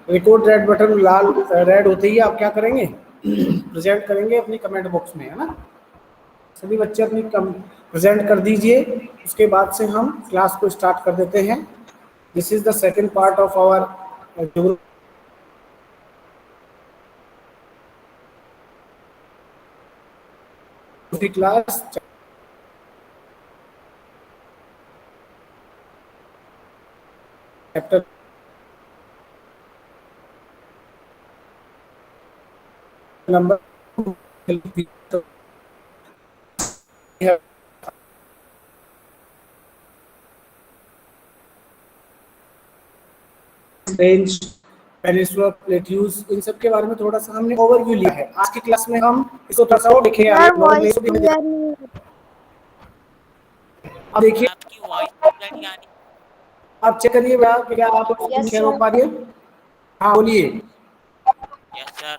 Record red button लाल red होते ही आप क्या करेंगे? प्रेजेंट करेंगे अपनी कमेंट बॉक्स में, है ना? सभी बच्चे अपनी प्रेजेंट कर दीजिए। उसके बाद से हम क्लास को स्टार्ट कर देते हैं। This is the second part of our class, chapter number range, peninsula plateaus, इन सब के बारे में थोड़ा सा हमने ओवरव्यू लिया है। आज की क्लास में हम इसको थोड़ा सा और देखेंगे आगे। सर नॉर्मल वॉइस क्लियर नहीं है। अब देखिए, आपकी वॉइस क्लियर नहीं आ रही। आप चेक करिए क्या आप स्क्रीन यस शेयर हो सर। पा रही है? हाँ बोलिए। Yes sir.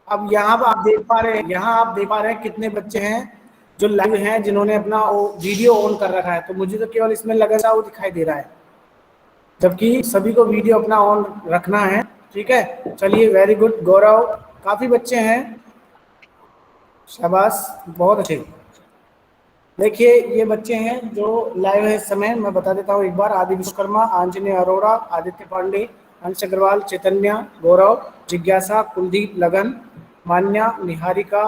अब यहाँ पर आप देख पा रहे हैं, यहाँ आप देख पा रहे हैं कितने बच्चे हैं जो लाइव हैं, जिन्होंने अपना वीडियो ऑन कर रखा है। तो मुझे तो केवल इसमें लगा था वो दिखाई दे रहा है, जबकि सभी को वीडियो अपना ऑन रखना है। ठीक है, चलिए, वेरी गुड गौरव, काफी बच्चे हैं, शाबाश, बहुत अच्छे। देखिए, ये बच्चे हैं जो लाइव है इस समय। मैं बता देता हूँ एक बार। आदि विश्वकर्मा, आंजनेय अरोड़ा, आदित्य पांडे, अंश अग्रवाल, चैतन्य, गौरव, जिज्ञासा, कुलदीप, लगन, मान्या, निहारिका,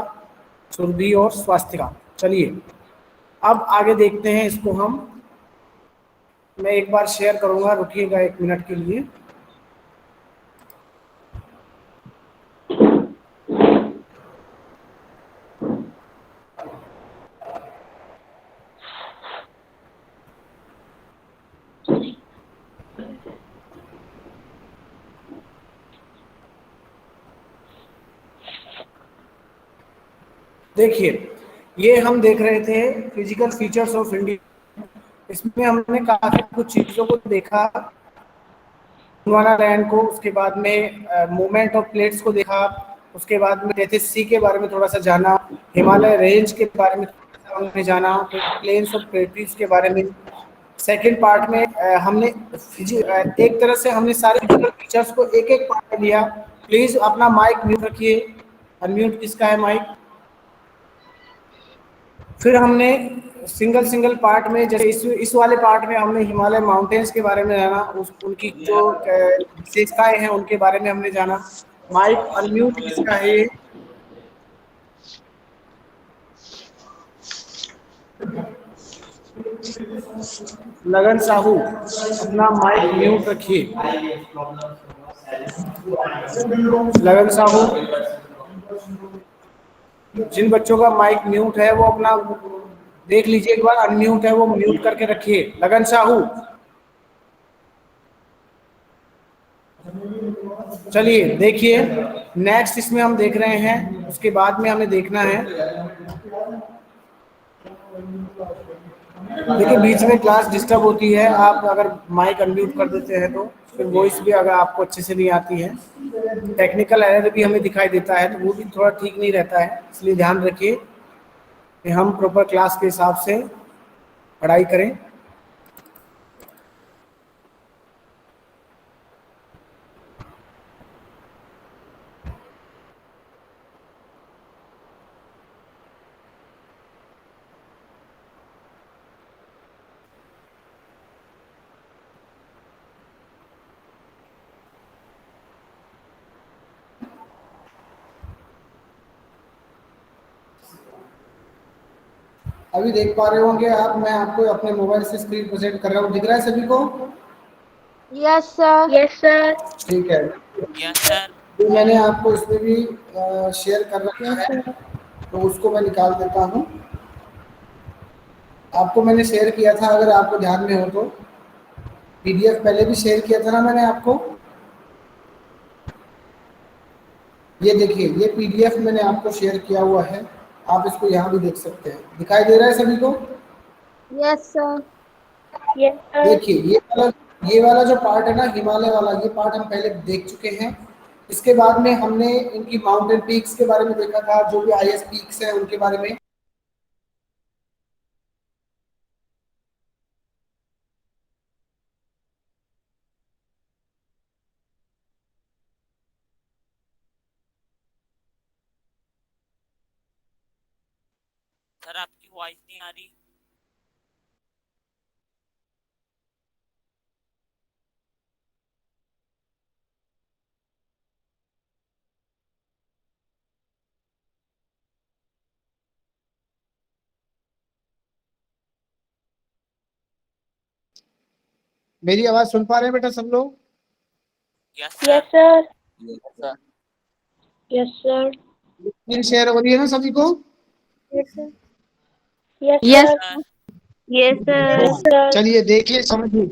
सुरभि और स्वास्तिका। चलिए, अब आगे देखते हैं इसको हम। मैं एक बार शेयर करूंगा, रुकिएगा 1 मिनट के लिए। देखिए, ये हम देख रहे थे फिजिकल फीचर्स ऑफ इंडिया। इसमें हमने काफी कुछ चीजों को देखा, गोंडवाना लैंड को, उसके बाद में मूवमेंट ऑफ प्लेट्स को देखा, उसके बाद में टेथिस सी के बारे में थोड़ा सा जाना, हिमालय रेंज के बारे में थोड़ा सा हमने जाना, फिर प्लेन्स ऑफ प्लेटरीज के बारे में। सेकंड पार्ट में हमने एक तरह से हमने सारे फिजिकल फीचर्स को एक एक पार्ट में लिया। प्लीज अपना माइक म्यूट रखिए। अनम्यूट किसका है माइक? फिर हमने सिंगल सिंगल पार्ट में, जैसे इस वाले पार्ट में हमने हिमालय माउंटेन्स के बारे में जाना, उनकी जो विशेषताएं हैं उनके बारे में हमने जाना। माइक अनम्यूट किसका है? लगन साहू, अपना माइक म्यूट रखिए। लगन साहू, जिन बच्चों का माइक म्यूट है वो अपना देख लीजिए एक बार, अनम्यूट है वो म्यूट करके रखिए। लगन साहू, चलिए देखिए, नेक्स्ट इसमें हम देख रहे हैं, उसके बाद में हमें देखना है। देखिए, बीच में क्लास डिस्टर्ब होती है, आप अगर माइक अनम्यूट कर देते हैं तो फिर वॉइस भी अगर आपको अच्छे से नहीं आती है, टेक्निकल एरर भी हमें दिखाई देता है, तो वो भी थोड़ा ठीक नहीं रहता है। इसलिए ध्यान रखिए कि हम प्रॉपर क्लास के हिसाब से पढ़ाई करें। अभी देख पा रहे होंगे आप, मैं आपको अपने मोबाइल से स्क्रीन प्रेजेंट कर रहा हूँ, दिख रहा है सभी को? Yes sir. Yes sir. ठीक है, यस सर। तो मैंने आपको इसमें भी शेयर कर रखा यस है, सर। तो उसको मैं निकाल देता हूँ। आपको मैंने शेयर किया था, अगर आपको ध्यान में हो तो, पीडीएफ पहले भी शेयर किया था ना मैंने आपको। ये देखिए, ये पीडीएफ मैंने आपको शेयर किया हुआ है, आप इसको यहाँ भी देख सकते हैं। दिखाई दे रहा है सभी को? Yes sir. Yes sir. देखिए, ये वाला जो पार्ट है ना, हिमालय वाला, ये पार्ट हम पहले देख चुके हैं। इसके बाद में हमने इनकी माउंटेन पीक्स के बारे में देखा था, जो भी हाईएस्ट पीक्स हैं उनके बारे में। सर आपकी वॉइस नहीं आ रही। मेरी आवाज सुन पा रहे हैं बेटा सब लोग? Yes Yes, sir. sir. Yes, sir. Screen share हो रही है ना सभी को? Yes, sir. Yes, Yes. sir. Sir Yes, sir. Yes, sir. चलिए देखिए समझिए।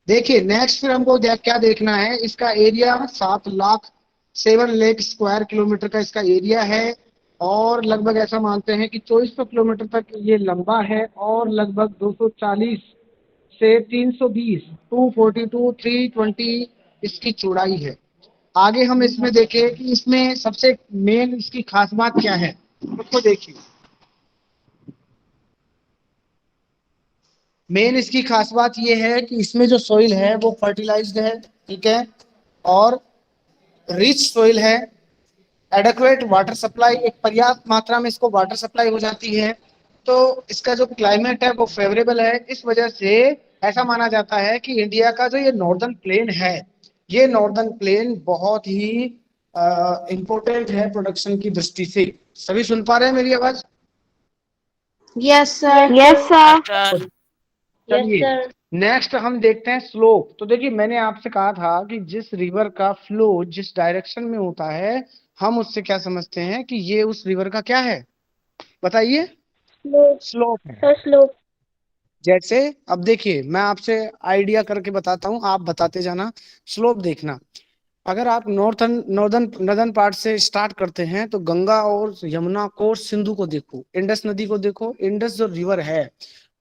देखिए नेक्स्ट फिर हमको क्या देखना है, इसका एरिया 7 लाख स्क्वायर किलोमीटर का इसका एरिया है, और लगभग ऐसा मानते हैं कि 2400 किलोमीटर तक ये लंबा है, और लगभग 240 से 320 242 320 इसकी चौड़ाई है। आगे हम इसमें देखें कि इसमें सबसे मेन इसकी खास बात क्या है, उसको देखिए। मेन इसकी खास बात यह है कि इसमें जो सोइल है वो फर्टिलाइज्ड है, ठीक है, और रिच सोइल है। एडेक्वेट वाटर सप्लाई, एक पर्याप्त मात्रा में इसको वाटर सप्लाई हो जाती है। तो इसका जो क्लाइमेट है वो फेवरेबल है। इस वजह से ऐसा माना जाता है कि इंडिया का जो ये नॉर्दर्न प्लेन है, ये नॉर्दर्न प्लेन बहुत ही इंपॉर्टेंट है प्रोडक्शन की दृष्टि से। सभी सुन पा रहे हैं मेरी आवाज? Yes, sir. Yes, sir. Sir Yes, चलिए sir. नेक्स्ट हम देखते हैं स्लोप। तो देखिए मैंने आपसे कहा था कि जिस रिवर का फ्लो जिस डायरेक्शन में होता है, हम उससे क्या समझते हैं कि ये उस रिवर का क्या है, बताइए? Slope. स्लोप है। Sir, slope. जैसे अब देखिए मैं आपसे आइडिया करके बताता हूँ, आप बताते जाना। स्लोप देखना, अगर आप नॉर्दर्न पार्ट से स्टार्ट करते हैं तो गंगा और यमुना को और सिंधु को देखो, इंडस नदी को देखो। इंडस जो रिवर है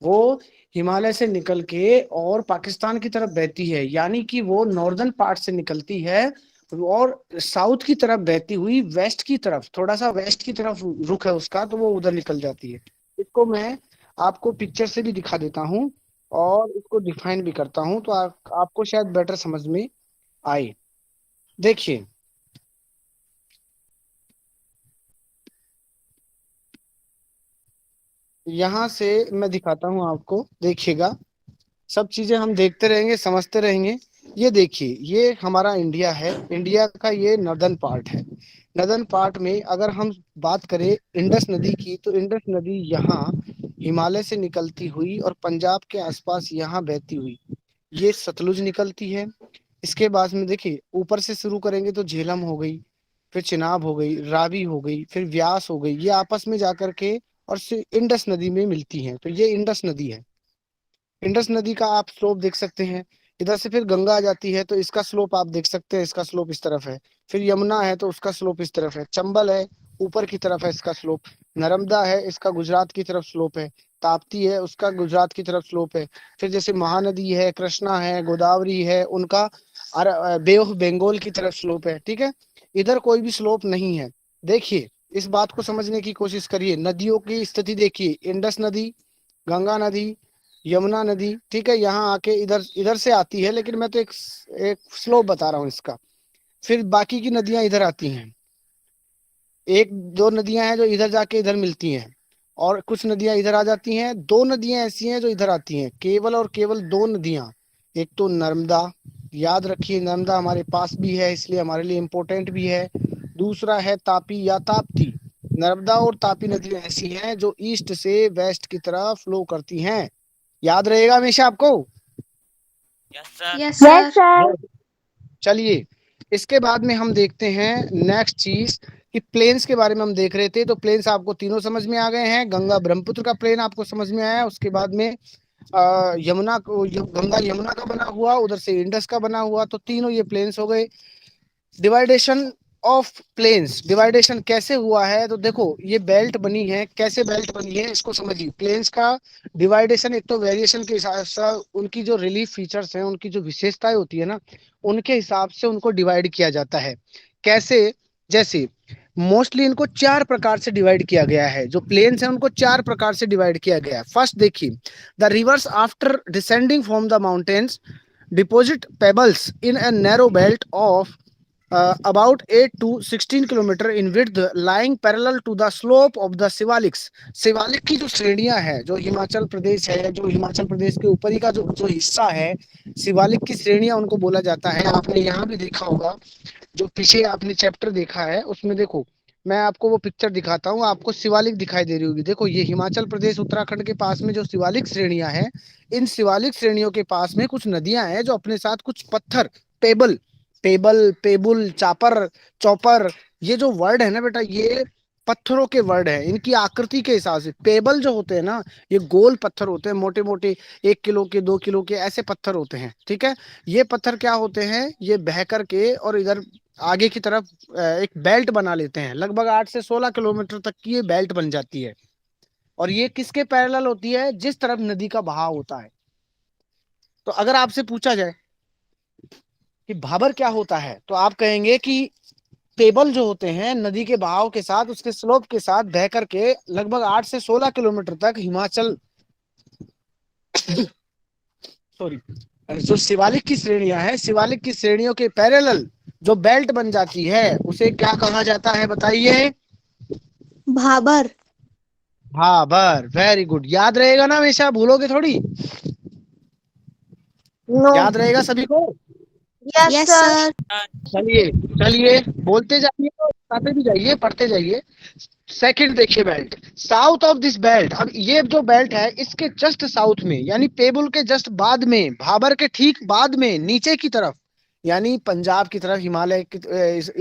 वो हिमालय से निकल के और पाकिस्तान की तरफ बहती है, यानी कि वो नॉर्दर्न पार्ट से निकलती है और साउथ की तरफ बहती हुई वेस्ट की तरफ, थोड़ा सा वेस्ट की तरफ रुख है उसका, तो वो उधर निकल जाती है। इसको मैं आपको पिक्चर से भी दिखा देता हूँ और इसको डिफाइन भी करता हूँ, तो आपको शायद बेटर समझ में आए। देखिए यहां से मैं दिखाता हूं आपको, देखिएगा। सब चीजें हम देखते रहेंगे, समझते रहेंगे। ये देखिए ये हमारा इंडिया है, इंडिया का ये नॉर्दर्न पार्ट है। नॉर्दर्न पार्ट में अगर हम बात करें इंडस नदी की, तो इंडस नदी यहाँ हिमालय से निकलती हुई और पंजाब के आसपास यहाँ बहती हुई ये सतलुज निकलती है। इसके बाद में देखिए ऊपर से शुरू करेंगे तो झेलम हो गई, फिर चिनाब हो गई, रावी हो गई, फिर व्यास हो गई, ये आपस में जाकर के और इंडस नदी में मिलती हैं। तो ये इंडस नदी है। इंडस नदी का आप स्लोप देख सकते हैं। इधर से फिर गंगा आ जाती है तो इसका स्लोप आप देख सकते हैं, इसका स्लोप इस तरफ है। फिर यमुना है तो उसका स्लोप इस तरफ है। चंबल है ऊपर की तरफ है, इसका स्लोप। नर्मदा है, इसका गुजरात की तरफ स्लोप है। ताप्ती है, उसका गुजरात की तरफ स्लोप है। फिर जैसे महानदी है, कृष्णा है, गोदावरी है, उनका बे ऑफ बंगाल की तरफ स्लोप है, ठीक है। इधर कोई भी स्लोप नहीं है। देखिए इस बात को समझने की कोशिश करिए। नदियों की स्थिति देखिए, इंडस नदी, गंगा नदी, यमुना नदी, ठीक है, यहाँ आके इधर इधर से आती है, लेकिन मैं तो एक स्लोप बता रहा हूँ इसका। फिर बाकी की नदियां इधर आती हैं। एक दो नदियां हैं जो इधर जाके इधर मिलती हैं, और कुछ नदियां इधर आ जाती हैं। दो नदियां ऐसी हैं जो इधर आती हैं, केवल और केवल दो नदियां। एक तो नर्मदा, याद रखिए नर्मदा हमारे पास भी है इसलिए हमारे लिए इम्पोर्टेंट भी है। दूसरा है तापी या ताप्ती। नर्मदा और तापी नदियां ऐसी हैं जो ईस्ट से वेस्ट की तरफ फ्लो करती हैं। याद रहेगा हमेशा आपको। Yes sir. Yes, Yes, sir. sir. चलिए इसके बाद में हम देखते हैं नेक्स्ट चीज कि प्लेन्स के बारे में हम देख रहे थे। तो प्लेन्स आपको तीनों समझ में आ गए हैं। गंगा ब्रह्मपुत्र का प्लेन आपको समझ में आया, उसके बाद में यमुना को गंगा यमुना का बना हुआ, उधर से इंडस का बना हुआ, तो तीनों ये प्लेन्स हो गए। डिवाइडेशन ऑफ प्लेन्स, डिवाइडेशन कैसे हुआ है, तो देखो ये बेल्ट बनी है। कैसे बेल्ट बनी है इसको समझिए। प्लेन्स का डिवाइडेशन एक तो वेरिएशन के हिसाब से, उनकी जो रिलीफ फीचर्स हैं, उनकी जो विशेषताएं होती है ना, उनके हिसाब से उनको डिवाइड किया जाता है। कैसे? जैसे मोस्टली इनको चार प्रकार से डिवाइड किया गया है। जो प्लेन्स हैं उनको चार प्रकार से डिवाइड किया गया है। फर्स्ट देखिए, the rivers after descending from the mountains deposit pebbles in a narrow belt of about 8 to 16 kilometre in width lying parallel to the slope of the Shivaliks. Shivalik की जो श्रेणियां है, जो हिमाचल प्रदेश है, जो हिमाचल प्रदेश के ऊपरी का जो जो हिस्सा है, शिवालिक की श्रेणियां उनको बोला जाता है। आपने यहाँ भी देखा होगा, जो पीछे आपने चैप्टर देखा है उसमें देखो, मैं आपको वो पिक्चर दिखाता हूँ, आपको शिवालिक दिखाई दे रही होगी। देखो ये हिमाचल प्रदेश उत्तराखंड के पास में जो शिवालिक श्रेणियां हैं, इन शिवालिक श्रेणियों के पास में कुछ नदियां हैं जो अपने साथ कुछ पत्थर, पेबल, पेबुल, चापर, चौपर, ये जो वर्ड है ना बेटा, ये पत्थरों के वर्ड है। इनकी आकृति के हिसाब से पेबल जो होते हैं ना, ये गोल पत्थर होते हैं, मोटे मोटे 1 किलो के, 2 किलो के ऐसे पत्थर होते हैं। ठीक है, ये पत्थर क्या होते हैं, ये बह कर के और इधर आगे की तरफ एक बेल्ट बना लेते हैं। लगभग 8 से 16 किलोमीटर तक की ये बेल्ट बन जाती है। और ये किसके पैरेलल होती है, जिस तरफ नदी का बहाव होता है। तो अगर आपसे पूछा जाए कि भाबर क्या होता है, तो आप कहेंगे कि पेबल जो होते हैं नदी के बहाव के साथ, उसके स्लोप के साथ बह करके लगभग 8 से 16 किलोमीटर तक हिमाचल सॉरी, जो शिवालिक की श्रेणियां हैं, शिवालिक की श्रेणियों के पैरेलल जो बेल्ट बन जाती है, उसे क्या कहा जाता है बताइए? भाबर। भाबर। वेरी गुड, याद रहेगा ना, हमेशा भूलोगे थोड़ी, No. याद रहेगा सभी को। Yes sir. चलिए चलिए, बोलते जाइए और बताते भी जाइए, पढ़ते जाइए। सेकंड देखिए, belt, south of this belt. अब ये जो बेल्ट है, इसके जस्ट साउथ में, यानी पेबुल के जस्ट बाद में, भाबर के ठीक बाद में, नीचे की तरफ, यानी पंजाब की तरफ, हिमालय की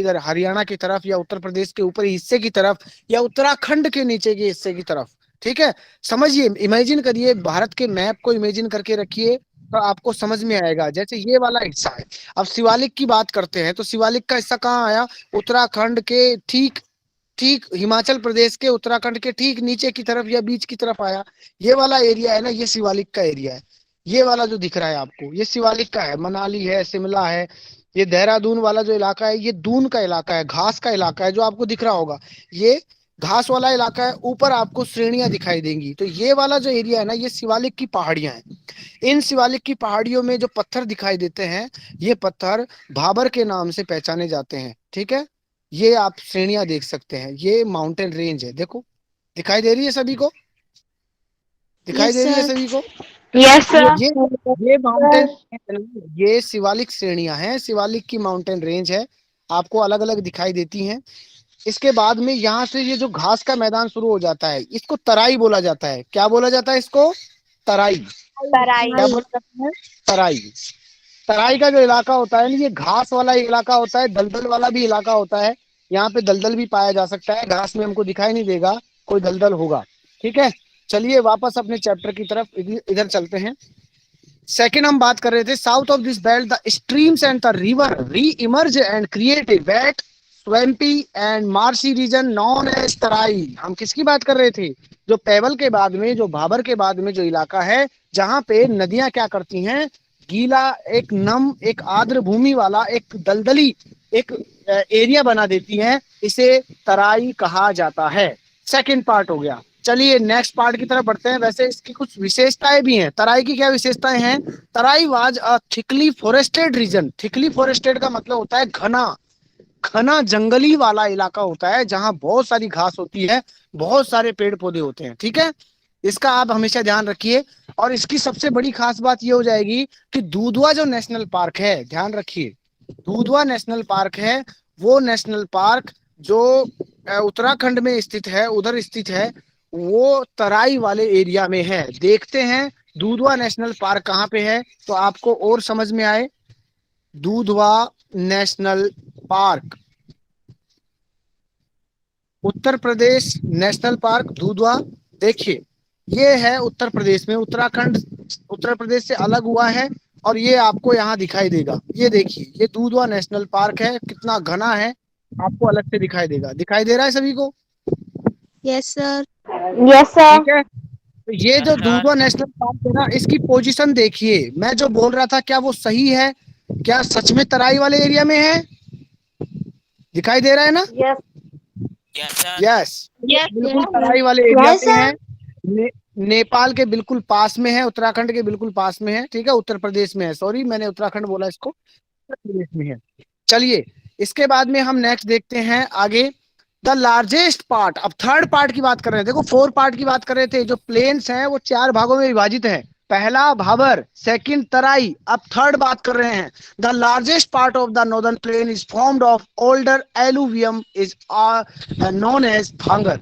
इधर हरियाणा की तरफ, या उत्तर प्रदेश के ऊपरी हिस्से की तरफ, या उत्तराखंड के नीचे के हिस्से की तरफ। ठीक है, समझिए, इमेजिन करिए, भारत के मैप को इमेजिन करके रखिए, तो आपको समझ में आएगा। जैसे ये वाला हिस्सा है, अब शिवालिक की बात करते हैं, तो शिवालिक का हिस्सा कहाँ आया? उत्तराखंड के ठीक ठीक हिमाचल प्रदेश के उत्तराखंड के ठीक नीचे की तरफ या बीच की तरफ आया। ये वाला एरिया है ना, ये शिवालिक का एरिया है। ये वाला जो दिख रहा है आपको, ये शिवालिक का है। मनाली है, शिमला है, ये देहरादून वाला जो इलाका है, ये दून का इलाका है, घास का इलाका है, जो आपको दिख रहा होगा, ये घास वाला इलाका है। ऊपर आपको श्रेणियां दिखाई देंगी, तो ये वाला जो एरिया है ना, ये शिवालिक की पहाड़ियां हैं। इन शिवालिक की पहाड़ियों में जो पत्थर दिखाई देते हैं, ये पत्थर भाबर के नाम से पहचाने जाते हैं। ठीक है, ये आप श्रेणियां देख सकते हैं, ये माउंटेन रेंज है। देखो, दिखाई दे रही है सभी को? दिखाई दे रही है सभी को? Yes, sir. ये माउंटेन, ये शिवालिक श्रेणियां हैं, शिवालिक की माउंटेन रेंज है, आपको अलग अलग दिखाई देती हैं। इसके बाद में यहाँ से ये जो घास का मैदान शुरू हो जाता है, इसको तराई बोला जाता है। क्या बोला जाता है इसको? तराई। क्या बोला जाता है? तराई। तराई का जो इलाका होता है, ये घास वाला इलाका होता है, दलदल वाला भी इलाका होता है। यहाँ पे दलदल भी पाया जा सकता है, घास में हमको दिखाई नहीं देगा, कोई दलदल होगा। ठीक है, चलिए वापस अपने चैप्टर की तरफ इधर चलते हैं। सेकंड हम बात कर रहे थे, south of this belt the streams and the river reemerge and create a wet swampy and marshy region known as Terai. हम किसकी बात कर रहे थे? जो पेबल के बाद में, जो भाबर के बाद में जो इलाका है, जहां पे नदियां क्या करती हैं, गीला, एक नम, एक आर्द्र भूमि वाला, एक दलदली एक एरिया बना देती हैं, इसे तराई कहा जाता है। सेकंड पार्ट हो गया। चलिए नेक्स्ट पार्ट की तरफ बढ़ते हैं। वैसे इसकी कुछ विशेषताएं भी हैं। तराई की क्या विशेषताएं हैं? Terai was a thickly forested region. Thickly forested का मतलब होता है घना, घना जंगली वाला इलाका होता है, जहां बहुत सारी घास होती है, बहुत सारे पेड़ पौधे होते हैं। ठीक है, इसका आप हमेशा ध्यान रखिए। और इसकी सबसे बड़ी खास बात ये हो जाएगी कि दूधवा जो नेशनल पार्क है, ध्यान रखिए, दूधवा नेशनल पार्क है, वो नेशनल पार्क जो उत्तराखंड में स्थित है, उधर स्थित है, वो तराई वाले एरिया में है। देखते हैं दूधवा नेशनल पार्क कहाँ पे है, तो आपको और समझ में आए। दूधवा national park, Uttar Pradesh national park दूधवा, देखिए ये है उत्तर प्रदेश में, उत्तराखंड उत्तर प्रदेश से अलग हुआ है, और ये आपको यहाँ दिखाई देगा। ये देखिए, ये दूधवा नेशनल पार्क है, कितना घना है, आपको अलग से दिखाई देगा। दिखाई दे रहा है सभी को? Yes sir. Yes, sir. ठीक है, तो ये जो दूधवा नेशनल पार्क है ना, इसकी पोजीशन देखिए। मैं जो बोल रहा था, क्या वो सही है? क्या सच में तराई वाले एरिया में है? दिखाई दे रहा है ना? Yes. Yes, sir. Yes, Yes. बिल्कुल तराई वाले एरिया Yes, में sir. है। नेपाल के बिल्कुल पास में है, उत्तराखंड के बिल्कुल पास में है। ठीक है, उत्तर प्रदेश में है, सॉरी मैंने उत्तराखंड बोला, इसको उत्तर प्रदेश में है। चलिए इसके बाद में हम नेक्स्ट देखते हैं आगे, द लार्जेस्ट पार्ट। अब थर्ड पार्ट की बात कर रहे हैं। देखो 4 पार्ट की बात कर रहे थे, जो प्लेन्स हैं वो 4 भागों में विभाजित है। पहला भाबर, सेकंड तराई, अब थर्ड बात कर रहे हैं। The largest part of the northern plain is formed of older alluvium is known as bhangar.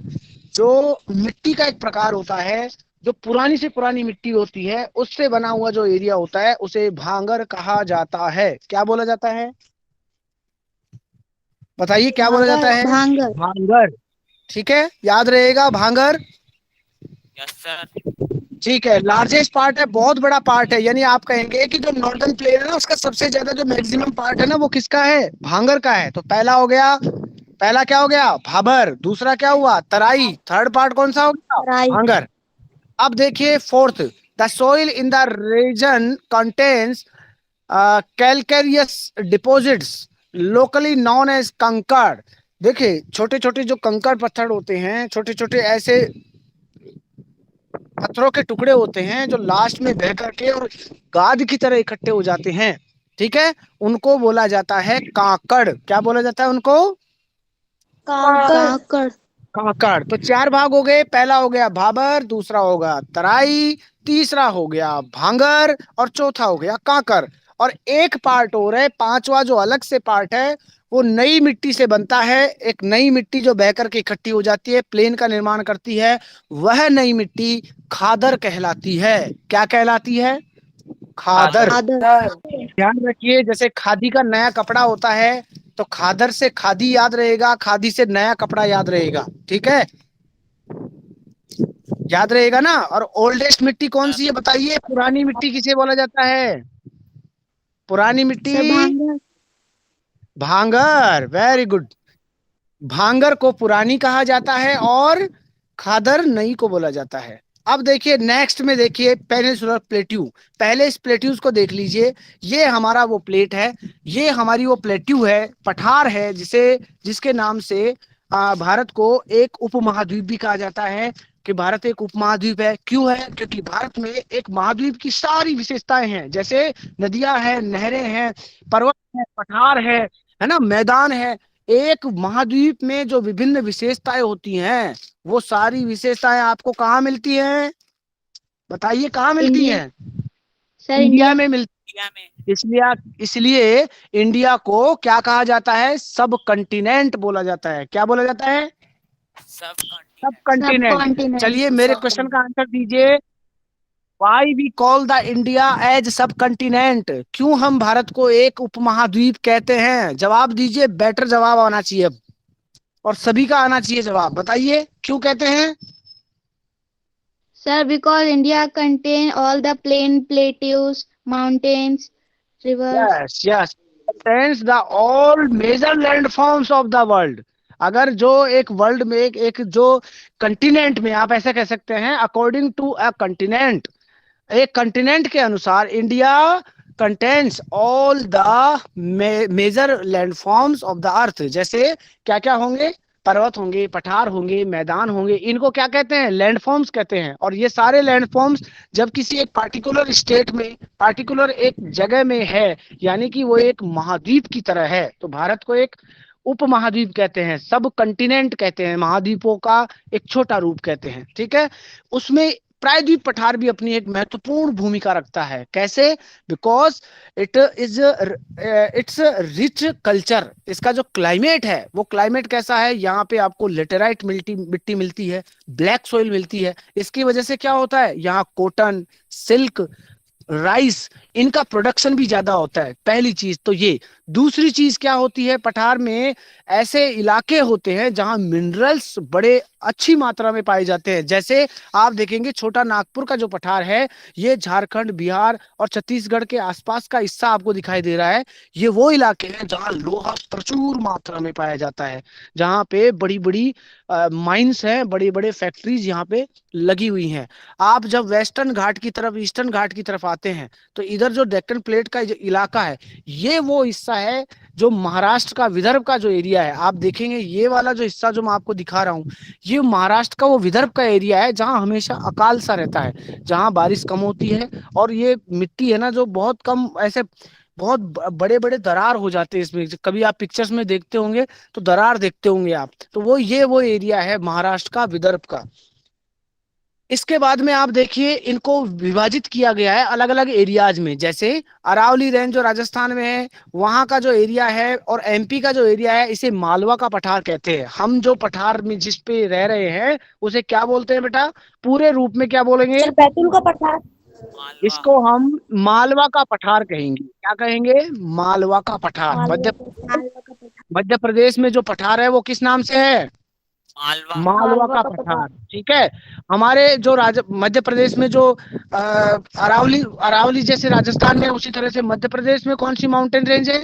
जो मिट्टी का एक प्रकार होता है, जो पुरानी से पुरानी मिट्टी होती है, उससे बना हुआ जो एरिया होता है उसे भांगर कहा जाता है। क्या बोला जाता है? बताइए क्या बोला जाता है? भांगर। भांगर। ठीक है, याद रहेगा भांगर। Yes sir. ठीक है, लार्जेस्ट पार्ट है, बहुत बड़ा पार्ट है। यानी आप कहेंगे कि जो नॉर्दर्न प्लेन है ना, उसका सबसे ज्यादा जो मैक्सिमम पार्ट है ना, वो किसका है? भांगर का है। तो पहला हो गया, पहला क्या हो गया? भाबर। दूसरा क्या हुआ? तराई। थर्ड पार्ट कौन सा हो गया? तराई। भांगर। अब देखिए fourth, the soil in the region contains calcareous deposits locally known as kankar. देखिए छोटे छोटे जो कंकड़ पत्थर होते हैं, छोटे छोटे ऐसे पत्थरों के टुकड़े होते हैं जो लास्ट में बह करके और गाद की तरह इकट्ठे हो जाते हैं, ठीक है, उनको बोला जाता है काकड़। क्या बोला जाता है उनको? काकड़। काकड़। तो 4 भाग हो गए। पहला हो गया भाबर, दूसरा होगा तराई, तीसरा हो गया भांगर और चौथा हो गया काकड़। और एक पार्ट और है, पांचवा जो अलग से पार्ट है, वो नई मिट्टी से बनता है। एक नई मिट्टी जो बह करके इकट्ठी हो जाती है, प्लेन का निर्माण करती है, वह नई मिट्टी खादर कहलाती है। क्या कहलाती है? खादर। ध्यान रखिए, जैसे खादी का नया कपड़ा होता है, तो खादर से खादी याद रहेगा, खादी से नया कपड़ा याद रहेगा। ठीक है, याद रहेगा ना। और ओल्डेस्ट मिट्टी कौन सी है बताइए? पुरानी मिट्टी किसे बोला जाता है? पुरानी मिट्टी भांगर। भांगर। Very good. भांगर को पुरानी कहा जाता है और खादर नई को बोला जाता है। अब देखिए नेक्स्ट में, देखिए पेनिनसुलर प्लेट्यू। पहले इस प्लेट्यूज को देख लीजिए। ये हमारा वो प्लेट है, ये हमारी वो प्लेट्यू है, पठार है, जिसके नाम से भारत को एक उपमहाद्वीप भी कहा जाता है, कि भारत एक उपमहाद्वीप है। क्यों है? क्योंकि भारत में एक महाद्वीप की सारी विशेषताएं हैं, जैसे नदियां हैं, नहरें हैं, पर्वत है, पठार है ना, मैदान है। एक महाद्वीप में जो विभिन्न विशेषताएं होती हैं, वो सारी विशेषताएं आपको कहाँ मिलती हैं? बताइए कहाँ मिलती इंडिया। हैं? सर इंडिया में मिलती। इंडिया में। इसलिए इंडिया को क्या कहा जाता है? सब कंटिनेंट बोला जाता है। क्या बोला जाता है? सब सब कॉन्टिनेंट। कंटिनेंट। कॉन्टिनेंट। चलिए मेरे क्वेश्चन का आंसर दीजिए। Why we call the India as subcontinent? क्यों हम भारत को एक उपमहाद्वीप कहते हैं? जवाब दीजिए, बेटर जवाब आना चाहिए अब, और सभी का आना चाहिए जवाब। बताइए क्यों कहते हैं? Sir, because India contain all the plain plateaus, mountains, rivers. Yes yes, contains the all major landforms of the world। अगर जो एक वर्ल्ड में एक जो कंटिनेंट में, आप ऐसा कह सकते हैं, अकॉर्डिंग टू अ कंटिनेंट, एक कंटिनेंट के अनुसार India contains all the major landforms of the earth. जैसे क्या क्या होंगे? पर्वत होंगे, पठार होंगे, मैदान होंगे, इनको क्या कहते हैं? लैंडफॉर्म्स कहते हैं। और ये सारे लैंडफॉर्म्स जब किसी एक पार्टिकुलर स्टेट में, पार्टिकुलर एक जगह में है, यानी कि वो एक महाद्वीप की तरह है, तो भारत को एक उपमहाद्वीप कहते हैं, सब कंटिनेंट कहते हैं, महाद्वीपों का एक छोटा रूप कहते हैं। ठीक है, उसमें प्रायद्वीप पठार भी अपनी एक महत्वपूर्ण भूमिका रखता है। कैसे? Because it is it's rich culture. इसका जो क्लाइमेट है, वो क्लाइमेट कैसा है? यहाँ पे आपको लेटेराइट मिट्टी मिलती है, ब्लैक सोइल मिलती है। इसकी वजह से क्या होता है? यहाँ कॉटन, सिल्क, राइस, इनका प्रोडक्शन भी ज्यादा होता है। पहली चीज तो ये। दूसरी चीज क्या होती है? पठार में ऐसे इलाके होते हैं जहां मिनरल्स बड़े अच्छी मात्रा में पाए जाते हैं। जैसे आप देखेंगे छोटा नागपुर का जो पठार है, ये झारखंड, बिहार और छत्तीसगढ़ के आसपास का हिस्सा आपको दिखाई दे रहा है। ये वो इलाके हैं जहां लोहा प्रचुर मात्रा में पाया जाता है, जहां पे बड़ी बड़ी माइंस हैं, बड़ी बड़ी फैक्ट्रीज यहाँ पे लगी हुई हैं। आप जब वेस्टर्न घाट की तरफ, ईस्टर्न घाट की तरफ आते हैं, तो इधर जो डेक्कन प्लेट का जो इलाका है, ये वो हिस्सा है जो महाराष्ट्र का, विदर्भ का जो एरिया है। आप देखेंगे ये वाला जो हिस्सा जो मैं आपको दिखा रहा हूँ, ये महाराष्ट्र का वो विदर्भ का एरिया है, जहाँ हमेशा अकाल सा रहता है, जहाँ बारिश कम होती है। और ये मिट्टी है ना, जो बहुत कम ऐसे बहुत बड़े बड़े दरार हो जाते हैं इसमें, कभी आप पिक्चर्स में देखते होंगे तो दरार देखते होंगे आप, तो वो एरिया है महाराष्ट्र का, विदर्भ का। इसके बाद में आप देखिए इनको विभाजित किया गया है अलग अलग एरियाज में, जैसे अरावली रेंज जो राजस्थान में है, वहां का जो एरिया है, और एमपी का जो एरिया है, इसे मालवा का पठार कहते हैं। हम जो पठार में जिस पे रह रहे हैं उसे क्या बोलते हैं बेटा, पूरे रूप में क्या बोलेंगे? सर बैतूल का पठार। मालवा। इसको हम मालवा का पठार कहेंगे। क्या कहेंगे? मालवा का पठार। मालवा का पठार। मध्य प्रदेश में जो पठार है वो किस नाम से है? मालवा। मालवा का पठार। ठीक है। हमारे जो मध्य प्रदेश में जो अरावली अरावली जैसे राजस्थान में, उसी तरह से मध्य प्रदेश में कौन सी माउंटेन रेंज है?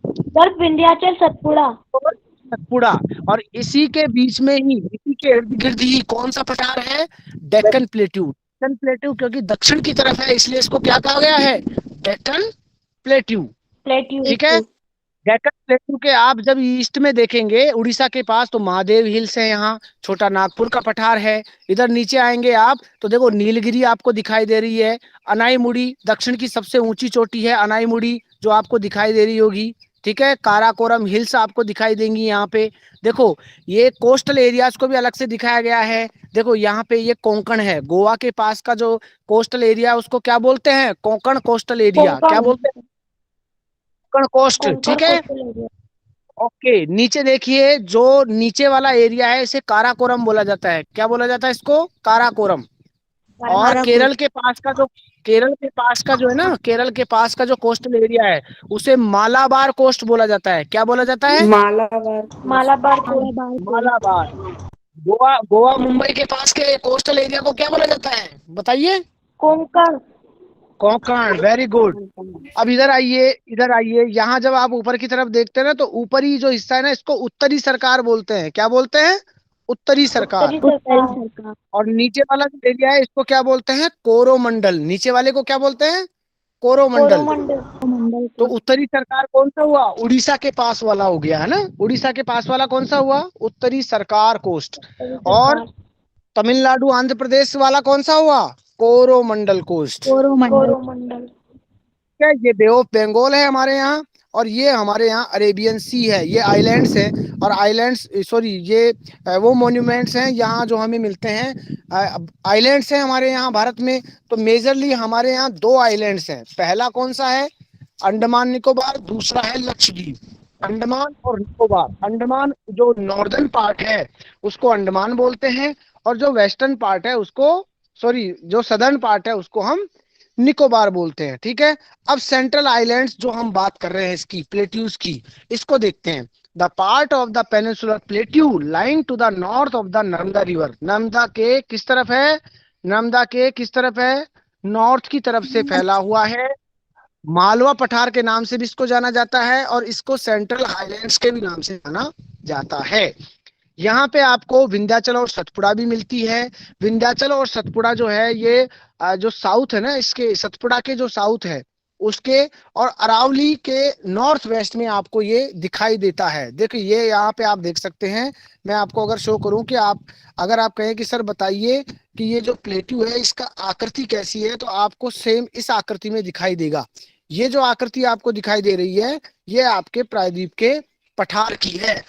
सर विंध्याचल सतपुड़ा। सतपुड़ा। और इसी के बीच में ही, इसी के इर्द गिर्द ही कौन सा पठार है? डेक्कन प्लेट्यू। डेक्कन प्लेट्यू क्योंकि दक्षिण की तरफ है इसलिए इसको क्या कहा गया है? डेक्कन प्लेट्यू। प्लेट्यू। ठीक है। डेक्कन प्लेट्यू के आप जब ईस्ट में देखेंगे उड़ीसा के पास, तो महादेव हिल्स है, यहाँ छोटा नागपुर का पठार है। इधर नीचे आएंगे आप तो देखो नीलगिरी आपको दिखाई दे रही है। अनाईमुड़ी दक्षिण की सबसे ऊंची चोटी है, अनाईमुड़ी जो आपको दिखाई दे रही होगी। ठीक है। काराकोरम हिल्स आपको दिखाई देंगी यहाँ पे। देखो ये कोस्टल एरियाज को भी अलग से दिखाया गया है। देखो यहाँ पे ये कोंकण है, गोवा के पास का जो कोस्टल एरिया उसको क्या बोलते हैं? Konkan coastal area. क्या बोलते हैं? कोंकण कोस्ट। ठीक है। ओके। नीचे देखिए जो नीचे वाला एरिया है इसे काराकोरम बोला जाता है। क्या बोला जाता है इसको? काराकोरम। और केरल के पास का जो है ना, केरल के पास का जो कोस्टल एरिया है उसे मालाबार कोस्ट बोला जाता है। क्या बोला जाता है? मालाबार। मालाबार। गोवा गोवा मुंबई के पास के कोस्टल एरिया को क्या बोला जाता है? बताइए। कोंकण। कोंकण। Very good. अब इधर आइए, इधर आइए। यहाँ जब आप ऊपर की तरफ देखते हैं ना तो ऊपरी जो हिस्सा है ना इसको उत्तरी सरकार बोलते हैं। क्या बोलते हैं? उत्तरी सरकार। और नीचे वाला जो एरिया है इसको क्या बोलते हैं? कोरोमंडल। नीचे वाले को क्या बोलते हैं? कोरोमंडल। तो उत्तरी सरकार कौन सा हुआ? उड़ीसा के पास वाला हो गया है ना। उड़ीसा के पास वाला कौन सा हुआ? उत्तरी सरकार कोस्ट। और तमिलनाडु आंध्र प्रदेश वाला कौन सा हुआ? कोरोमंडल कोस्ट। कोरोमंडल। ठीक है। ये बे ऑफ बंगाल है हमारे यहाँ, और ये हमारे यहाँ अरेबियन सी है। ये आइलैंड्स है, और आइलैंड्स सॉरी ये वो मॉन्यूमेंट्स हैं यहाँ जो हमें मिलते हैं। आइलैंड्स हैं हमारे यहाँ भारत में। तो मेजरली हमारे यहाँ दो आइलैंड्स हैं। पहला कौन सा है? अंडमान निकोबार। दूसरा है लक्षद्वीप। अंडमान और निकोबार। अंडमान जो नॉर्दर्न पार्ट है उसको अंडमान बोलते हैं, और जो वेस्टर्न पार्ट है उसको, सॉरी जो सदर्न पार्ट है उसको हम निकोबार बोलते हैं। ठीक है। अब सेंट्रल आइलैंड्स जो हम बात कर रहे हैं इसकी, प्लेट्यूज की, इसको देखते हैं। The part of the peninsular plateau lying to the north of the Narmada river. Narmada के किस तरफ है? नर्मदा के किस तरफ है? नॉर्थ की तरफ से फैला हुआ है। मालवा पठार के नाम से भी इसको जाना जाता है, और इसको सेंट्रल हाईलैंड्स के भी नाम से जाना जाता है। यहाँ पे आपको विंध्याचल और सतपुड़ा भी मिलती है। विंध्याचल और सतपुड़ा जो है ये जो साउथ है ना, इसके सतपुड़ा के जो साउथ है उसके, और अरावली के नॉर्थ वेस्ट में आपको ये दिखाई देता है। देखिए ये यहाँ पे आप देख सकते हैं। मैं आपको अगर शो करूं कि आप, अगर आप कहें कि सर बताइए कि ये जो प्लेट्यू है इसका आकृति कैसी है, तो आपको सेम इस आकृति में दिखाई देगा। ये जो आकृति आपको दिखाई दे रही है ये आपके प्रायद्वीप के पठार की है।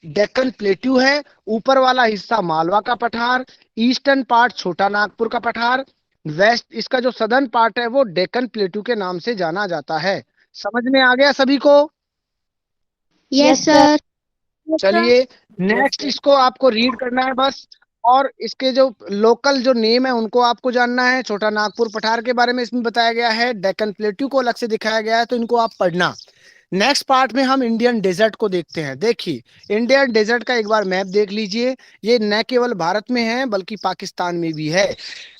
डेक्कन प्लेट्यू है, ऊपर वाला हिस्सा मालवा का पठार, ईस्टर्न पार्ट छोटा नागपुर का पठार, वेस्ट इसका जो सदर्न पार्ट है वो डेक्कन प्लेट्यू के नाम से जाना जाता है। समझ में आ गया सभी को? Yes sir. चलिए नेक्स्ट इसको आपको रीड करना है बस, और इसके जो लोकल जो नेम है उनको आपको जानना है। छोटा नागपुर पठार के बारे में इसमें बताया गया है, डेक्कन प्लेट्यू को अलग से दिखाया गया है, तो इनको आप पढ़ना। नेक्स्ट पार्ट में हम इंडियन डेजर्ट को देखते हैं। देखिए इंडियन डेजर्ट का एक बार मैप देख लीजिए। ये न केवल भारत में है बल्कि पाकिस्तान में भी है।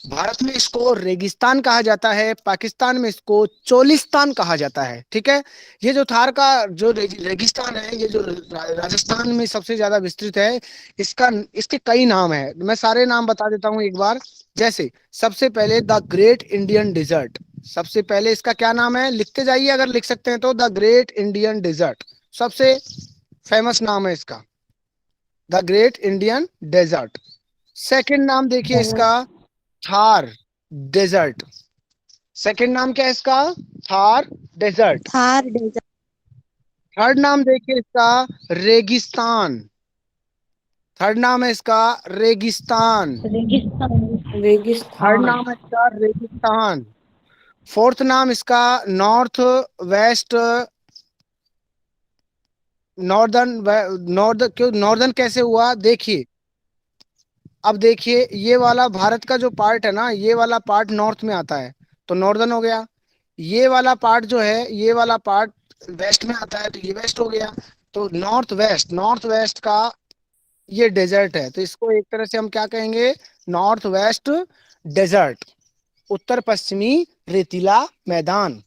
भारत में इसको रेगिस्तान कहा जाता है, पाकिस्तान में इसको चोलिस्तान कहा जाता है। ठीक है। ये जो थार का जो रेगिस्तान है, ये जो राजस्थान में सबसे ज्यादा विस्तृत है, इसके कई नाम है। मैं सारे नाम बता देता हूँ एक बार। जैसे सबसे पहले द ग्रेट इंडियन डेजर्ट। सबसे पहले इसका क्या नाम है? लिखते जाइए अगर लिख सकते हैं तो। द ग्रेट इंडियन डेजर्ट सबसे फेमस नाम है इसका, the great Indian desert. Second नाम देखिए इसका, थार डेजर्ट। सेकंड नाम क्या है इसका? Thar desert. Thar desert. Third नाम देखिए इसका, रेगिस्तान। थर्ड नाम है इसका रेगिस्तान। रेगिस्तान। थर्ड नाम है इसका रेगिस्तान। फोर्थ नाम इसका नॉर्थ वेस्ट, नॉर्दर्न। क्यों नॉर्दर्न कैसे हुआ देखिए, अब देखिए ये वाला भारत का जो पार्ट है ना, ये वाला पार्ट नॉर्थ में आता है तो नॉर्दर्न हो गया। ये वाला पार्ट जो है, ये वाला पार्ट वेस्ट में आता है तो ये वेस्ट हो गया। तो नॉर्थ वेस्ट, नॉर्थ वेस्ट का ये डेजर्ट है, तो इसको एक तरह से हम क्या कहेंगे? नॉर्थ वेस्ट डेजर्ट, उत्तर पश्चिमी रेतीला मैदान,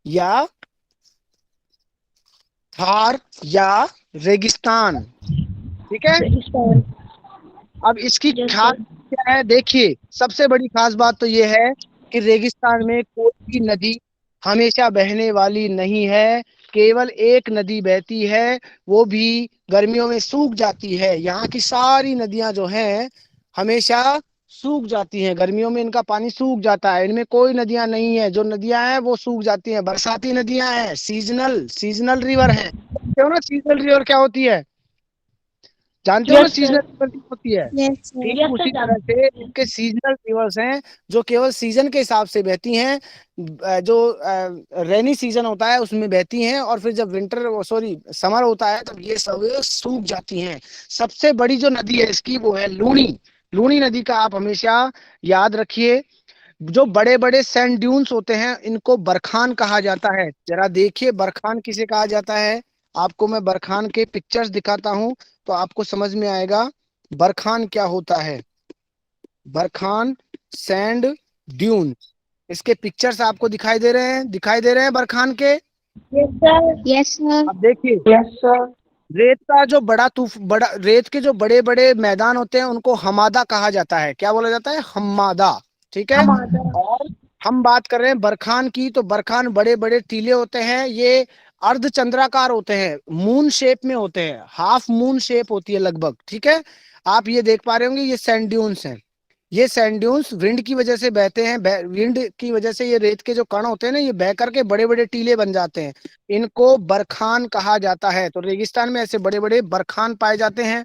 या थार, या रेगिस्तान। ठीक है। रेगिस्तान। अब इसकी Yes, खास sir. क्या है देखिए, सबसे बड़ी खास बात तो ये है कि रेगिस्तान में कोई भी नदी हमेशा बहने वाली नहीं है, केवल एक नदी बहती है, वो भी गर्मियों में सूख जाती है। यहाँ की सारी नदियां जो हैं हमेशा सूख जाती हैं, गर्मियों में इनका पानी सूख जाता है, इनमें कोई नदियां नहीं है, जो नदियां हैं वो सूख जाती हैं, बरसाती नदियां हैं, सीजनल सीजनल रिवर हैं। जानते हो ना सीजनल रिवर क्या होती है? जानते हो ना Yes, सीजनल sir. रिवर क्या होती है? Yes sir. ठीक Yes, उसी sir. तरह से इनके सीजनल रिवर्स हैं, जो केवल सीजन के हिसाब से बहती हैं। जो रेनी सीजन होता है उसमें बहती हैं, और फिर जब विंटर सॉरी समर होता है तब ये सब सूख जाती हैं। सबसे बड़ी जो नदी है इसकी वो है लूनी। लूनी नदी का आप हमेशा याद रखिए। जो बड़े बड़े सैंड ड्यून्स होते हैं इनको बरखान कहा जाता है। जरा देखिए बरखान किसे कहा जाता है, आपको मैं बरखान के पिक्चर्स दिखाता हूं तो आपको समझ में आएगा बरखान क्या होता है। बरखान सैंड ड्यून, इसके पिक्चर्स आपको दिखाई दे रहे हैं, दिखाई दे रहे हैं बरखान के। Yes, sir. Yes sir. अब देखिए Yes, sir. रेत का जो बड़ा रेत के जो बड़े बड़े मैदान होते हैं उनको हमादा कहा जाता है। क्या बोला जाता है? हमादा। ठीक है। हमारा। और हम बात कर रहे हैं बरखान की, तो बरखान बड़े बड़े टीले होते हैं, ये अर्धचंद्राकार होते हैं, मून शेप में होते हैं, हाफ मून शेप होती है लगभग। ठीक है। आप ये देख पा रहे होंगे ये सैंड ड्यून्स हैं। ये सैंड ड्यून्स विंड की वजह से बहते हैं, विंड की वजह से ये रेत के जो कण होते हैं ना ये बह करके बड़े बड़े टीले बन जाते हैं, इनको बरखान कहा जाता है। तो रेगिस्तान में ऐसे बड़े बड़े बरखान पाए जाते हैं।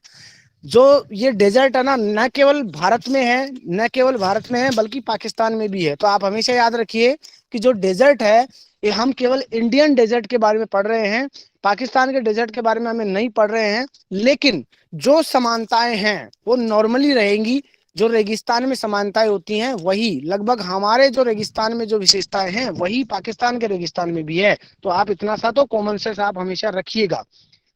जो ये डेजर्ट है ना, न केवल भारत में है, न केवल भारत में है बल्कि पाकिस्तान में भी है। तो आप हमेशा याद रखिए कि जो डेजर्ट है ये हम केवल इंडियन डेजर्ट के बारे में पढ़ रहे हैं, पाकिस्तान के डेजर्ट के बारे में हमें नहीं पढ़ रहे हैं। लेकिन जो समानताएं हैं वो नॉर्मली रहेंगी। जो रेगिस्तान में समानताएं होती हैं वही लगभग हमारे जो रेगिस्तान में जो विशेषताएं हैं वही पाकिस्तान के रेगिस्तान में भी है। तो आप इतना सा तो कॉमन सेंस आप हमेशा रखिएगा।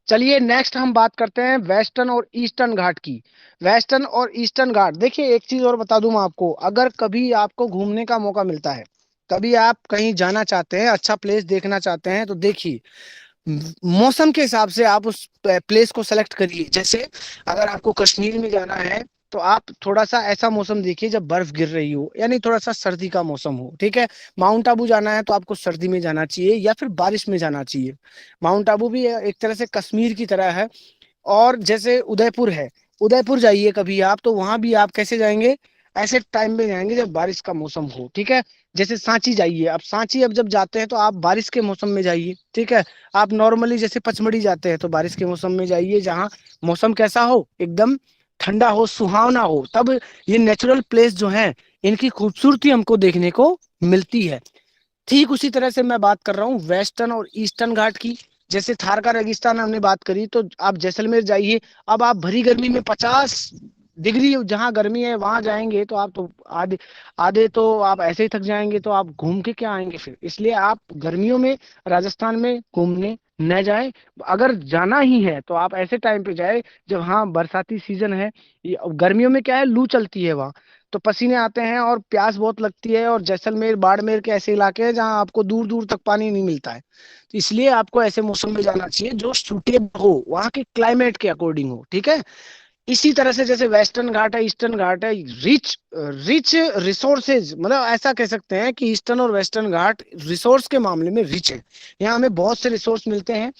चलिए नेक्स्ट हम बात करते हैं वेस्टर्न और ईस्टर्न घाट की। वेस्टर्न और ईस्टर्न घाट, देखिए एक चीज और बता दूं मैं आपको, अगर कभी आपको घूमने का मौका मिलता है, कभी आप कहीं जाना चाहते हैं, अच्छा प्लेस देखना चाहते हैं, तो देखिए मौसम के हिसाब से आप उस प्लेस को सेलेक्ट करिए। जैसे अगर आपको कश्मीर में जाना है तो आप थोड़ा सा ऐसा मौसम देखिए जब बर्फ गिर रही हो, यानी थोड़ा सा सर्दी का मौसम हो। ठीक है। माउंट आबू जाना है तो आपको सर्दी में जाना चाहिए या फिर बारिश में जाना चाहिए। माउंट आबू भी एक तरह से कश्मीर की तरह है। और जैसे उदयपुर है, उदयपुर जाइए कभी आप, तो वहां भी आप कैसे जाएंगे? ऐसे टाइम में जाएंगे जब बारिश का मौसम हो। ठीक है। जैसे सांची जाइए, अब सांची अब जब जाते हैं तो आप बारिश के मौसम में जाइए। ठीक है। आप नॉर्मली जैसे पचमढ़ी जाते हैं तो बारिश के मौसम में जाइए, जहाँ मौसम कैसा हो, एकदम ठंडा हो, सुहावना हो, तब ये नेचुरल प्लेस जो है इनकी खूबसूरती हमको देखने को मिलती है। ठीक उसी तरह से मैं बात कर रहा हूँ वेस्टर्न और ईस्टर्न घाट की। जैसे थार का रेगिस्तान हमने बात करी, तो आप जैसलमेर जाइए। अब आप भरी गर्मी में 50 डिग्री जहाँ गर्मी है वहां जाएंगे तो आप तो आधे आधे तो आप ऐसे ही थक जाएंगे, तो आप घूम के क्या आएंगे फिर? इसलिए आप गर्मियों में राजस्थान में घूमने न जाए। अगर जाना ही है तो आप ऐसे टाइम पे जाए जब हाँ बरसाती सीजन है। गर्मियों में क्या है, लू चलती है वहाँ, तो पसीने आते हैं और प्यास बहुत लगती है, और जैसलमेर बाड़मेर के ऐसे इलाके हैं जहां आपको दूर दूर तक पानी नहीं मिलता है। तो इसलिए आपको ऐसे मौसम में जाना चाहिए जो सूटेबल हो, वहां के क्लाइमेट के अकॉर्डिंग हो। ठीक है। इसी तरह से जैसे वेस्टर्न घाट है, ईस्टर्न घाट है, रिच रिच रिसोर्सेज, मतलब ऐसा कह सकते हैं कि ईस्टर्न और वेस्टर्न घाट रिसोर्स के मामले में रिच है। यहाँ हमें बहुत से रिसोर्स मिलते हैं।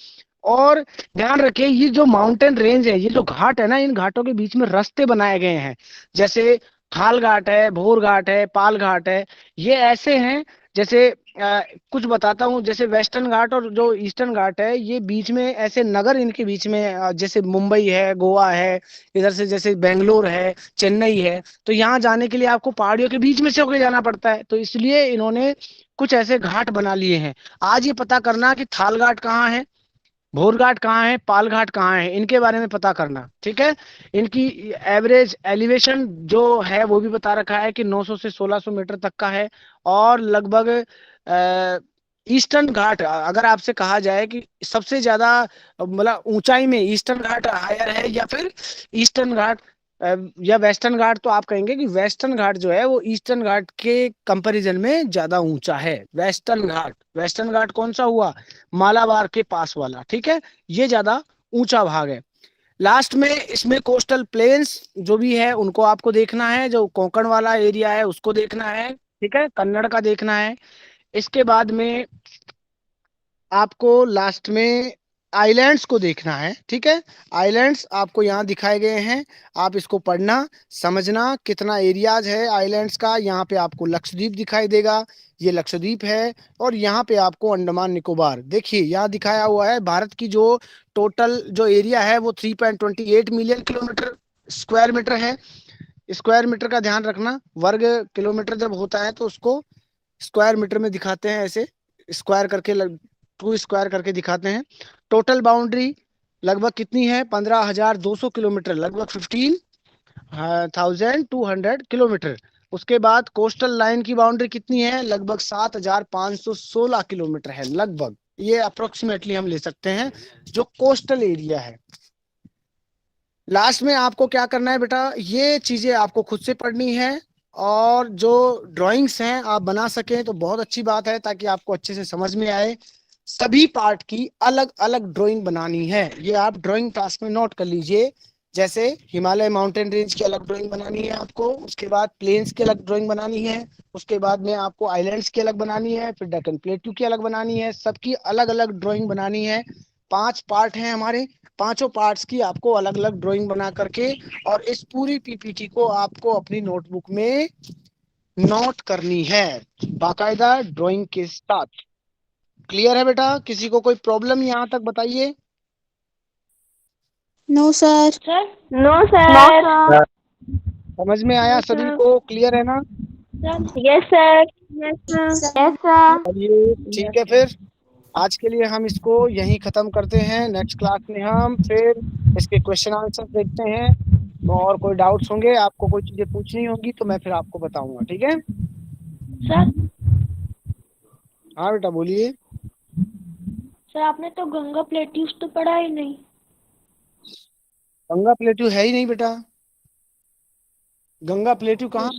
और ध्यान रखिए ये जो माउंटेन रेंज है, ये जो घाट है ना, इन घाटों के बीच में रास्ते बनाए गए हैं। जैसे खाल घाट है, भोर घाट है, पाल घाट है, ये ऐसे हैं जैसे कुछ बताता हूँ, जैसे वेस्टर्न घाट और जो ईस्टर्न घाट है, ये बीच में ऐसे नगर, इनके बीच में जैसे मुंबई है, गोवा है, इधर से जैसे बेंगलोर है, चेन्नई है, तो यहाँ जाने के लिए आपको पहाड़ियों के बीच में से होके जाना पड़ता है, तो इसलिए इन्होंने कुछ ऐसे घाट बना लिए हैं। आज ये पता करना कि थाल घाट कहाँ है, भोर घाट कहाँ है, पाल घाट कहाँ है, इनके बारे में पता करना, ठीक है। इनकी एवरेज एलिवेशन जो है वो भी बता रखा है कि 900 से 1600 मीटर तक का है। और लगभग ईस्टर्न घाट, अगर आपसे कहा जाए कि सबसे ज्यादा मतलब ऊंचाई में ईस्टर्न घाट हायर है या फिर ईस्टर्न घाट या वेस्टर्न घाट, तो आप कहेंगे कि वेस्टर्न घाट जो है वो ईस्टर्न घाट के कंपैरिजन में ज्यादा ऊंचा है। वेस्टर्न घाट, वेस्टर्न घाट कौन सा हुआ, मालाबार के पास वाला, ठीक है, ये ज्यादा ऊंचा भाग है। लास्ट में इसमें कोस्टल प्लेन्स जो भी है उनको आपको देखना है, जो कोंकण वाला एरिया है उसको देखना है, ठीक है, कन्नड़ का देखना है। इसके बाद में आपको लास्ट में आइलैंड्स को देखना है, ठीक है। आइलैंड्स आपको यहाँ दिखाए गए हैं, आप इसको पढ़ना, समझना कितना एरियाज है आइलैंड्स का। यहाँ पे आपको लक्षद्वीप दिखाई देगा, ये लक्षद्वीप है। और यहाँ पे आपको अंडमान निकोबार, देखिए यहाँ दिखाया हुआ है। भारत की जो टोटल जो एरिया है वो 3.28 मिलियन किलोमीटर स्क्वायर मीटर है। स्क्वायर मीटर का ध्यान रखना, वर्ग किलोमीटर जब होता है तो उसको स्क्वायर मीटर में दिखाते हैं, ऐसे स्क्वायर करके 2 स्क्वायर करके दिखाते हैं। टोटल बाउंड्री लगभग कितनी है, 15,200 किलोमीटर, लगभग 15,200 किलोमीटर। उसके बाद कोस्टल लाइन की बाउंड्री कितनी है, लगभग 7,516 किलोमीटर है, लगभग, ये अप्रोक्सीमेटली हम ले सकते हैं जो कोस्टल एरिया है। लास्ट में आपको क्या करना है बेटा, ये चीजें आपको खुद से पढ़नी है, और जो ड्राइंग्स हैं आप बना सकें तो बहुत अच्छी बात है, ताकि आपको अच्छे से समझ में आए। सभी पार्ट की अलग अलग ड्राइंग बनानी है, ये आप ड्राइंग टास्क में नोट कर लीजिए। जैसे हिमालय माउंटेन रेंज की अलग ड्राइंग बनानी है आपको, उसके बाद प्लेन्स की अलग ड्राइंग बनानी है, उसके बाद में आपको आइलैंड्स की अलग बनानी है, फिर डेक्कन प्लेटू की अलग बनानी है, सबकी अलग अलग ड्राइंग बनानी है। 5 पार्ट हैं हमारे, पांचों पार्ट्स की आपको अलग अलग ड्राइंग बना करके और इस पूरी पीपीटी को आपको अपनी नोटबुक में नोट करनी है, बाकायदा ड्राइंग के साथ। क्लियर है बेटा, किसी को कोई प्रॉब्लम यहाँ तक बताइए। No sir. Sir no sir. समझ में आया सभी को, क्लियर है ना। Yes sir. Yes sir. Yes sir. चलिए ठीक है, फिर आज के लिए हम इसको यहीं खत्म करते हैं। नेक्स्ट क्लास में हम फिर इसके क्वेश्चन आंसर देखते हैं, और कोई डाउट्स होंगे, आपको कोई चीजें पूछनी होंगी तो मैं फिर आपको बताऊंगा, ठीक है। सर हाँ बेटा बोलिए। सर आपने तो गंगा प्लेट्यूज तो पढ़ा ही नहीं। गंगा प्लेट्यू है ही नहीं बेटा, गंगा प्लेट्यू कहाँ,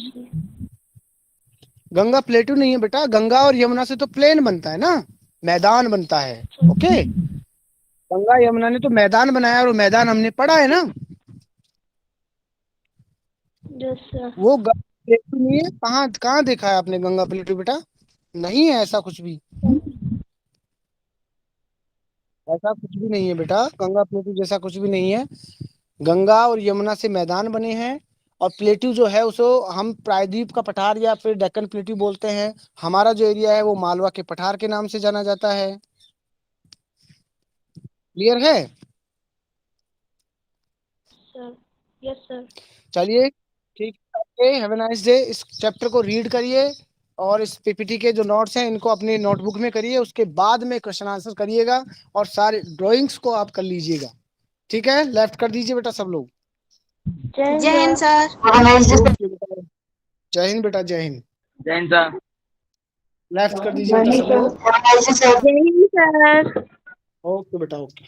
गंगा प्लेट्यू नहीं है बेटा। गंगा और यमुना से तो प्लेन बनता है ना, मैदान बनता है, ओके। गंगा यमुना ने तो मैदान बनाया, और मैदान हमने पढ़ा है ना। Yes sir. वो गंगा प्लेट्यू नहीं है, कहाँ कहाँ देखा है आपने गंगा प्लेट्यू बेटा, नहीं है ऐसा कुछ भी, ऐसा कुछ भी नहीं है बेटा, गंगा प्लेट्यू जैसा कुछ भी नहीं है। गंगा और यमुना से मैदान बने हैं, और प्लेट्यू जो है उसको हम प्रायद्वीप का पठार या फिर डेक्कन प्लेट्यू बोलते हैं। हमारा जो एरिया है वो मालवा के पठार के नाम से जाना जाता है। क्लियर है। Sir yes sir. चलिए ठीक है, हैव अ नाइस डे। इस चैप्टर को रीड करिए, और इस पीपीटी के जो नोट्स हैं इनको अपनी नोटबुक में करिए, उसके बाद में क्वेश्चन आंसर करिएगा, और सारे ड्राइंग्स को आप कर लीजिएगा, ठीक है। लेफ्ट कर दीजिए बेटा सब लोग। जय हिंद सर। जय हिंद बेटा, जय हिंद। जय हिंद सर। लेफ्ट कर दीजिए बेटा सब लोग। जय हिंद सर। ओके बेटा, ओके।